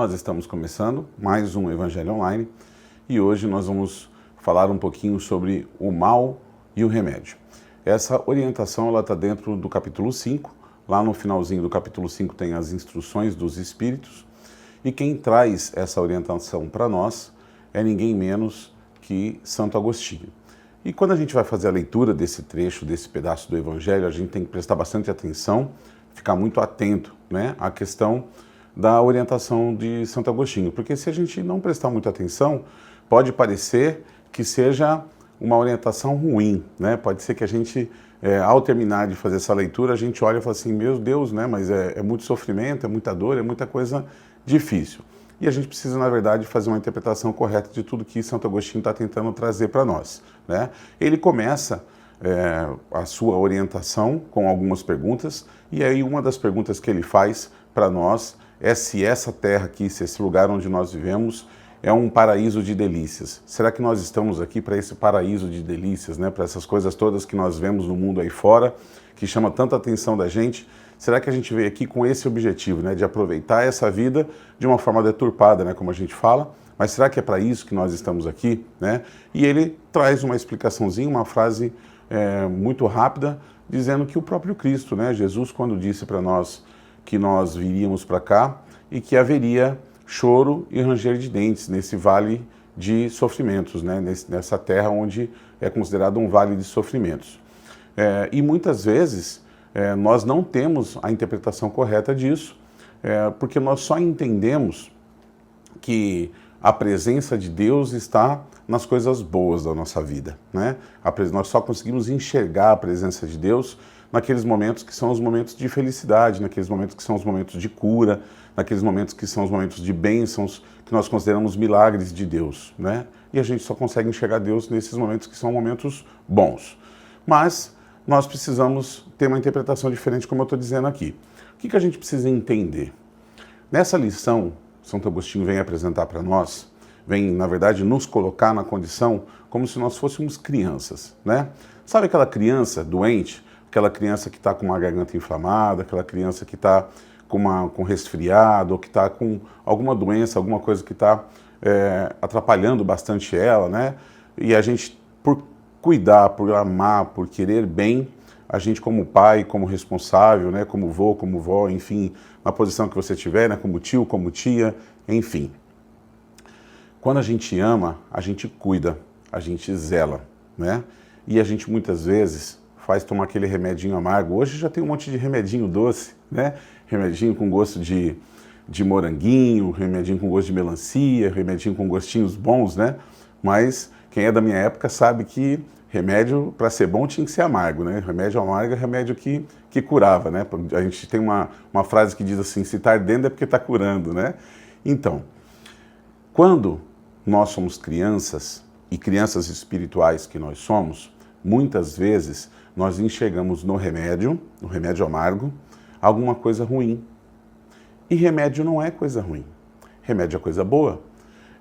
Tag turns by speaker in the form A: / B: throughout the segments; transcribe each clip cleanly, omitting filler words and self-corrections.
A: nós estamos começando mais um Evangelho Online e hoje nós vamos falar um pouquinho sobre o mal e o remédio. Essa orientação ela está dentro do capítulo 5, lá no finalzinho do capítulo 5 tem as instruções dos Espíritos e quem traz essa orientação para nós é ninguém menos que Santo Agostinho. E quando a gente vai fazer a leitura desse trecho, desse pedaço do Evangelho, a gente tem que prestar bastante atenção, ficar muito atento, né, à questão da orientação de Santo Agostinho, porque se a gente não prestar muita atenção, pode parecer que seja uma orientação ruim, né? Pode ser que a gente, ao terminar de fazer essa leitura, a gente olha e fala assim, meu Deus, né, mas é muito sofrimento, é muita dor, é muita coisa difícil. E a gente precisa, na verdade, fazer uma interpretação correta de tudo que Santo Agostinho está tentando trazer para nós, né? Ele começa a sua orientação com algumas perguntas, e aí uma das perguntas que ele faz para nós é se essa terra aqui, se esse lugar onde nós vivemos é um paraíso de delícias. Será que nós estamos aqui para esse paraíso de delícias, né? Para essas coisas todas que nós vemos no mundo aí fora, que chama tanta atenção da gente? Será que a gente veio aqui com esse objetivo, né, de aproveitar essa vida de uma forma deturpada, né, como a gente fala? Mas será que é para isso que nós estamos aqui, né? E ele traz uma explicaçãozinha, uma frase muito rápida, dizendo que o próprio Cristo, né, Jesus, quando disse para nós que nós viríamos para cá e que haveria choro e ranger de dentes nesse vale de sofrimentos, né, nessa terra onde é considerado um vale de sofrimentos. E muitas vezes nós não temos a interpretação correta disso, porque nós só entendemos que a presença de Deus está nas coisas boas da nossa vida, né? Nós só conseguimos enxergar a presença de Deus naqueles momentos que são os momentos de felicidade, naqueles momentos que são os momentos de cura, naqueles momentos que são os momentos de bênçãos, que nós consideramos milagres de Deus, né? E a gente só consegue enxergar Deus nesses momentos que são momentos bons. Mas nós precisamos ter uma interpretação diferente, como eu estou dizendo aqui. O que a gente precisa entender? Nessa lição, Santo Agostinho vem apresentar para nós, vem, na verdade, nos colocar na condição como se nós fôssemos crianças, né? Sabe aquela criança doente, aquela criança que está com uma garganta inflamada, aquela criança que está com resfriado, ou que está com alguma doença, alguma coisa que está atrapalhando bastante ela, né? E a gente, por cuidar, por amar, por querer bem, a gente como pai, como responsável, né, como vô, como vó, enfim, na posição que você tiver, né, como tio, como tia, enfim. Quando a gente ama, a gente cuida, a gente zela, né? E a gente muitas vezes faz tomar aquele remedinho amargo. Hoje já tem um monte de remedinho doce, né? Remedinho com gosto de moranguinho, remedinho com gosto de melancia, remedinho com gostinhos bons, né? Mas quem é da minha época sabe que remédio, para ser bom, tinha que ser amargo, né? Remédio amargo é remédio que curava, né? A gente tem uma frase que diz assim, se está ardendo é porque está curando, né? Então, quando nós somos crianças, e crianças espirituais que nós somos, muitas vezes nós enxergamos no remédio amargo, alguma coisa ruim. E remédio não é coisa ruim. Remédio é coisa boa.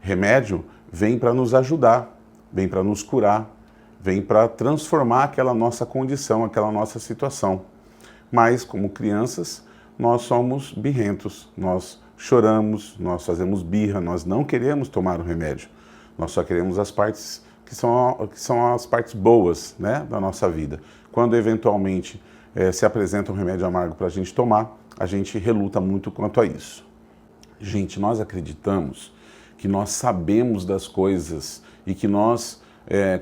A: Remédio vem para nos ajudar, vem para nos curar, vem para transformar aquela nossa condição, aquela nossa situação. Mas, como crianças, nós somos birrentos, nós choramos, nós fazemos birra, nós não queremos tomar o remédio. Nós só queremos as partes que são as partes boas, né, da nossa vida. Quando, eventualmente, se apresenta um remédio amargo para a gente tomar, a gente reluta muito quanto a isso. Gente, nós acreditamos que nós sabemos das coisas e que nós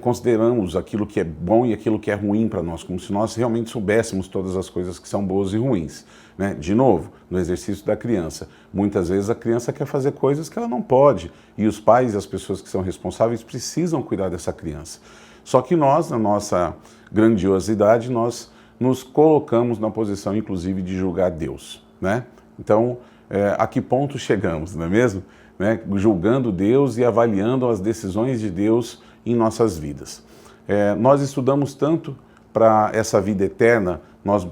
A: consideramos aquilo que é bom e aquilo que é ruim para nós, como se nós realmente soubéssemos todas as coisas que são boas e ruins, né? De novo, no exercício da criança, muitas vezes a criança quer fazer coisas que ela não pode, e os pais e as pessoas que são responsáveis precisam cuidar dessa criança. Só que nós, na nossa grandiosidade, nós nos colocamos na posição, inclusive, de julgar Deus, né? Então, a que ponto chegamos, não é mesmo? Né? Julgando Deus e avaliando as decisões de Deus em nossas vidas. Nós estudamos tanto para essa vida eterna, nós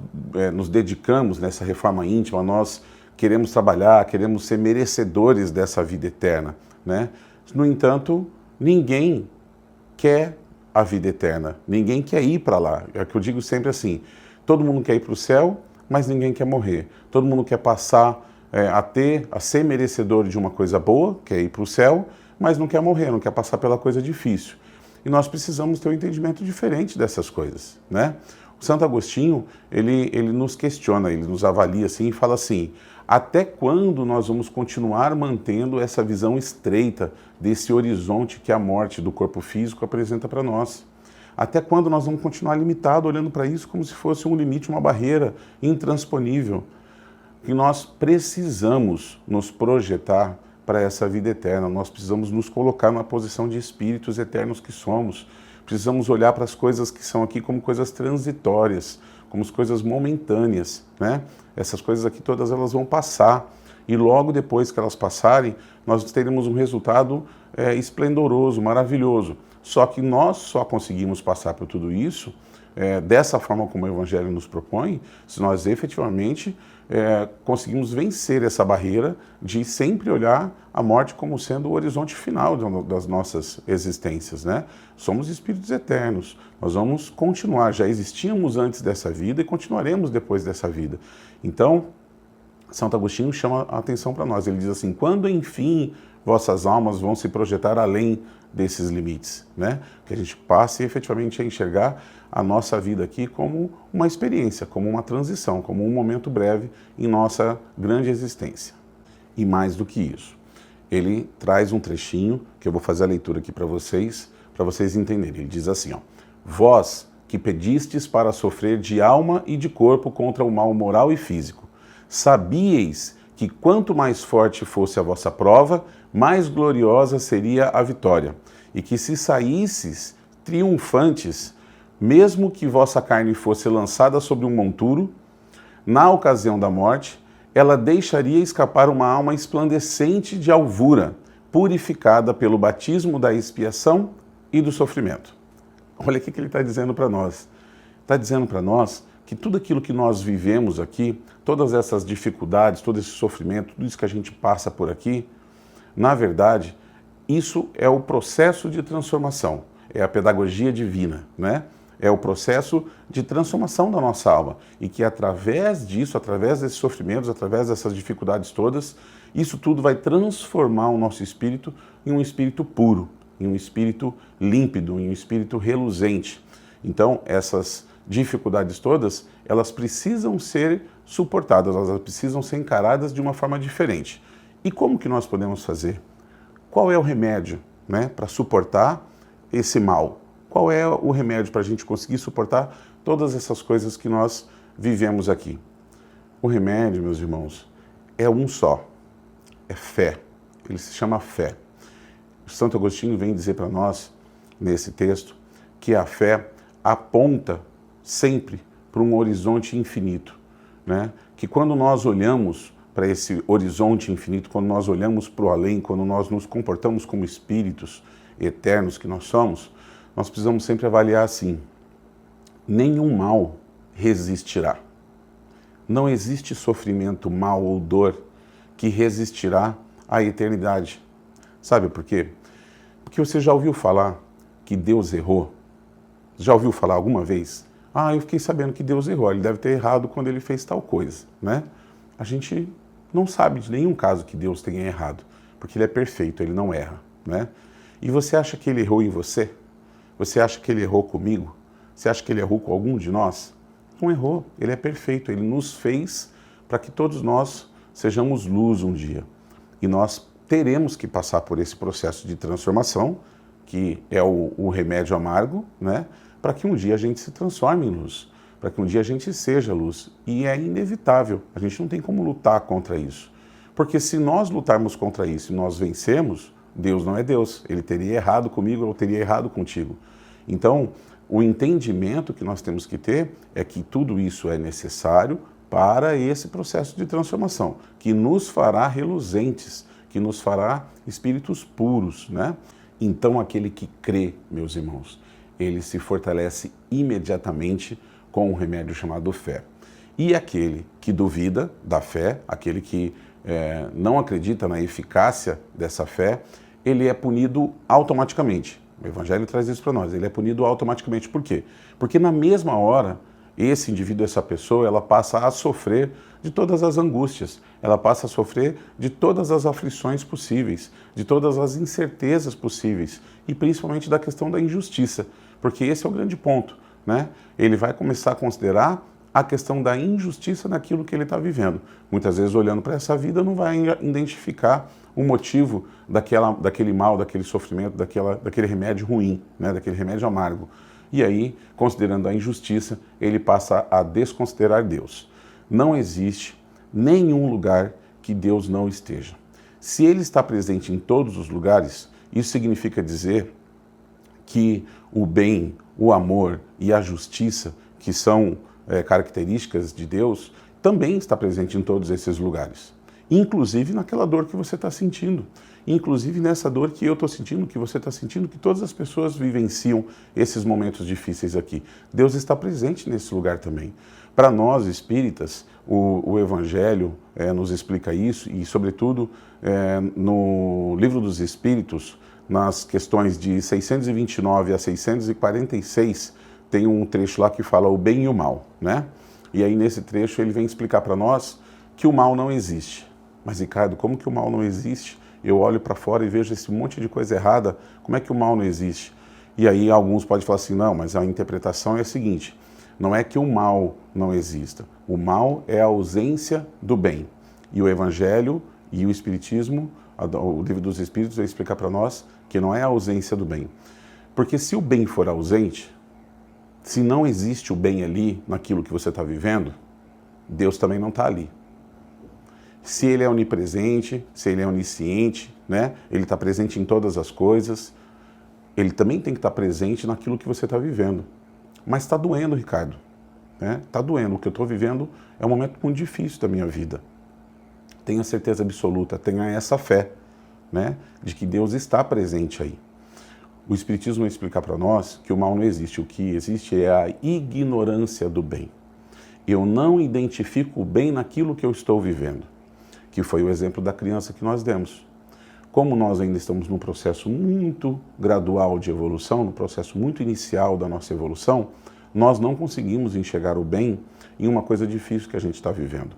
A: nos dedicamos nessa reforma íntima, nós queremos trabalhar, queremos ser merecedores dessa vida eterna, né? No entanto, ninguém quer a vida eterna, ninguém quer ir para lá. É o que eu digo sempre assim, todo mundo quer ir para o céu, mas ninguém quer morrer. Todo mundo quer passar a ser merecedor de uma coisa boa, que é ir para o céu, mas não quer morrer, não quer passar pela coisa difícil. E nós precisamos ter um entendimento diferente dessas coisas, né? O Santo Agostinho, ele nos questiona, ele nos avalia assim e fala assim: até quando nós vamos continuar mantendo essa visão estreita desse horizonte que a morte do corpo físico apresenta para nós? Até quando nós vamos continuar limitados, olhando para isso como se fosse um limite, uma barreira intransponível? Que nós precisamos nos projetar para essa vida eterna, nós precisamos nos colocar na posição de espíritos eternos que somos. Precisamos olhar para as coisas que são aqui como coisas transitórias, como as coisas momentâneas, né? Essas coisas aqui todas elas vão passar e logo depois que elas passarem, nós teremos um resultado esplendoroso, maravilhoso. Só que nós só conseguimos passar por tudo isso dessa forma como o Evangelho nos propõe, se nós efetivamente conseguimos vencer essa barreira de sempre olhar a morte como sendo o horizonte final das nossas existências, né? Somos espíritos eternos, nós vamos continuar, já existíamos antes dessa vida e continuaremos depois dessa vida. Então, Santo Agostinho chama a atenção para nós, ele diz assim: quando enfim vossas almas vão se projetar além desses limites, né? Que a gente passe efetivamente a enxergar a nossa vida aqui como uma experiência, como uma transição, como um momento breve em nossa grande existência. E mais do que isso, ele traz um trechinho que eu vou fazer a leitura aqui para vocês entenderem. Ele diz assim, ó: vós que pedistes para sofrer de alma e de corpo contra o mal moral e físico, sabíeis que quanto mais forte fosse a vossa prova, mais gloriosa seria a vitória, e que se saísseis triunfantes, mesmo que vossa carne fosse lançada sobre um monturo, na ocasião da morte, ela deixaria escapar uma alma esplandecente de alvura, purificada pelo batismo da expiação e do sofrimento. Olha o que ele está dizendo para nós. Está dizendo para nós que tudo aquilo que nós vivemos aqui, todas essas dificuldades, todo esse sofrimento, tudo isso que a gente passa por aqui, na verdade, isso é o processo de transformação, é a pedagogia divina, né? É o processo de transformação da nossa alma. E que através disso, através desses sofrimentos, através dessas dificuldades todas, isso tudo vai transformar o nosso espírito em um espírito puro, em um espírito límpido, em um espírito reluzente. Então, essas dificuldades todas, elas precisam ser suportadas, elas precisam ser encaradas de uma forma diferente. E como que nós podemos fazer? Qual é o remédio, né, para suportar esse mal? Qual é o remédio para a gente conseguir suportar todas essas coisas que nós vivemos aqui? O remédio, meus irmãos, é um só, é fé. Ele se chama fé. O Santo Agostinho vem dizer para nós, nesse texto, que a fé aponta sempre para um horizonte infinito, né? Que quando nós olhamos para esse horizonte infinito, quando nós olhamos para o além, quando nós nos comportamos como espíritos eternos que nós somos, nós precisamos sempre avaliar assim: nenhum mal resistirá. Não existe sofrimento, mal ou dor que resistirá à eternidade. Sabe por quê? Porque você já ouviu falar que Deus errou? Já ouviu falar alguma vez? Ah, eu fiquei sabendo que Deus errou, ele deve ter errado quando ele fez tal coisa, né? A gente não sabe de nenhum caso que Deus tenha errado, porque ele é perfeito, ele não erra, né? E você acha que ele errou em você? Você acha que ele errou comigo? Você acha que ele errou com algum de nós? Não errou, ele é perfeito, ele nos fez para que todos nós sejamos luz um dia. E nós teremos que passar por esse processo de transformação, que é o remédio amargo, né? Para que um dia a gente se transforme em luz, para que um dia a gente seja luz. E é inevitável, a gente não tem como lutar contra isso. Porque se nós lutarmos contra isso e nós vencermos, Deus não é Deus, ele teria errado comigo, eu teria errado contigo. Então, o entendimento que nós temos que ter é que tudo isso é necessário para esse processo de transformação, que nos fará reluzentes, que nos fará espíritos puros, né? Então, aquele que crê, meus irmãos, ele se fortalece imediatamente com um remédio chamado fé. E aquele que duvida da fé, aquele que não acredita na eficácia dessa fé, ele é punido automaticamente. O Evangelho traz isso para nós, ele é punido automaticamente. Por quê? Porque na mesma hora esse indivíduo, essa pessoa, ela passa a sofrer de todas as angústias, ela passa a sofrer de todas as aflições possíveis, de todas as incertezas possíveis e principalmente da questão da injustiça, porque esse é o grande ponto, né? Ele vai começar a considerar a questão da injustiça naquilo que ele está vivendo. Muitas vezes, olhando para essa vida, não vai identificar o motivo daquele mal, daquele sofrimento, daquele remédio ruim, né? Daquele remédio amargo. E aí, considerando a injustiça, ele passa a desconsiderar Deus. Não existe nenhum lugar que Deus não esteja. Se ele está presente em todos os lugares, isso significa dizer que o bem, o amor e a justiça, que são características de Deus, também está presente em todos esses lugares. Inclusive naquela dor que você está sentindo. Inclusive nessa dor que eu estou sentindo, que você está sentindo, que todas as pessoas vivenciam esses momentos difíceis aqui. Deus está presente nesse lugar também. Para nós espíritas, o Evangelho nos explica isso e, sobretudo, no Livro dos Espíritos, nas questões de 629 a 646, tem um trecho lá que fala o bem e o mal, né? E aí nesse trecho ele vem explicar para nós que o mal não existe. Mas, Ricardo, como que o mal não existe? Eu olho para fora e vejo esse monte de coisa errada, como é que o mal não existe? E aí alguns podem falar assim, não, mas a interpretação é a seguinte, não é que o mal não exista, o mal é a ausência do bem. E o Evangelho e o Espiritismo, o Livro dos Espíritos, vai explicar para nós que não é a ausência do bem. Porque se o bem for ausente, se não existe o bem ali, naquilo que você está vivendo, Deus também não está ali. Se ele é onipresente, se ele é onisciente, né? Ele está presente em todas as coisas, ele também tem que estar presente naquilo que você está vivendo. Mas está doendo, Ricardo. Está doendo. O que eu estou vivendo é um momento muito difícil da minha vida. Tenha certeza absoluta, tenha essa fé, né? De que Deus está presente aí. O Espiritismo vai explicar para nós que o mal não existe. O que existe é a ignorância do bem. Eu não identifico o bem naquilo que eu estou vivendo. Que foi o exemplo da criança que nós demos. Como nós ainda estamos num processo muito gradual de evolução, num processo muito inicial da nossa evolução, nós não conseguimos enxergar o bem em uma coisa difícil que a gente está vivendo.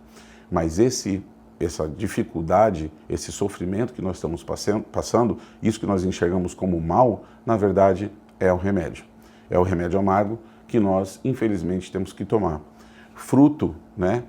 A: Mas essa dificuldade, esse sofrimento que nós estamos passando, isso que nós enxergamos como mal, na verdade é o remédio. É o remédio amargo que nós, infelizmente, temos que tomar. Fruto, né,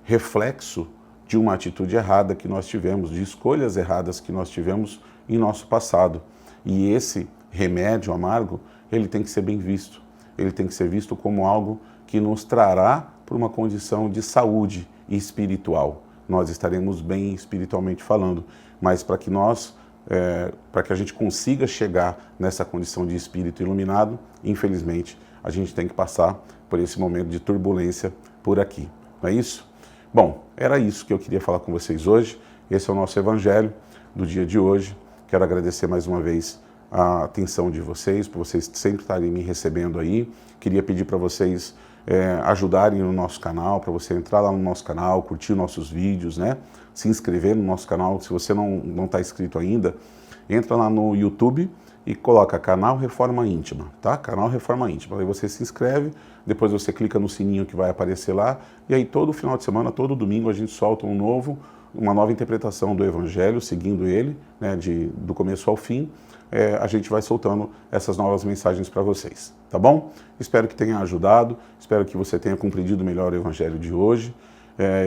A: reflexo de uma atitude errada que nós tivemos, de escolhas erradas que nós tivemos em nosso passado. E esse remédio amargo, ele tem que ser bem visto. Ele tem que ser visto como algo que nos trará para uma condição de saúde espiritual. Nós estaremos bem espiritualmente falando, mas para que para que a gente consiga chegar nessa condição de espírito iluminado, infelizmente, a gente tem que passar por esse momento de turbulência por aqui. Não é isso? Bom, era isso que eu queria falar com vocês hoje. Esse é o nosso Evangelho do dia de hoje. Quero agradecer mais uma vez a atenção de vocês, por vocês sempre estarem me recebendo aí. Queria pedir para vocês ajudarem no nosso canal, para você entrar lá no nosso canal, curtir nossos vídeos, né? Se inscrever no nosso canal. Se você não está inscrito ainda, entra lá no YouTube e coloca Canal Reforma Íntima, tá? Canal Reforma Íntima. Aí você se inscreve, depois você clica no sininho que vai aparecer lá, e aí todo final de semana, todo domingo, a gente solta uma nova interpretação do Evangelho, seguindo ele, né, do começo ao fim. A gente vai soltando essas novas mensagens para vocês, tá bom? Espero que tenha ajudado, espero que você tenha compreendido melhor o Evangelho de hoje.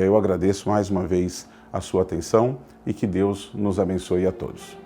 A: Eu agradeço mais uma vez a sua atenção e que Deus nos abençoe a todos.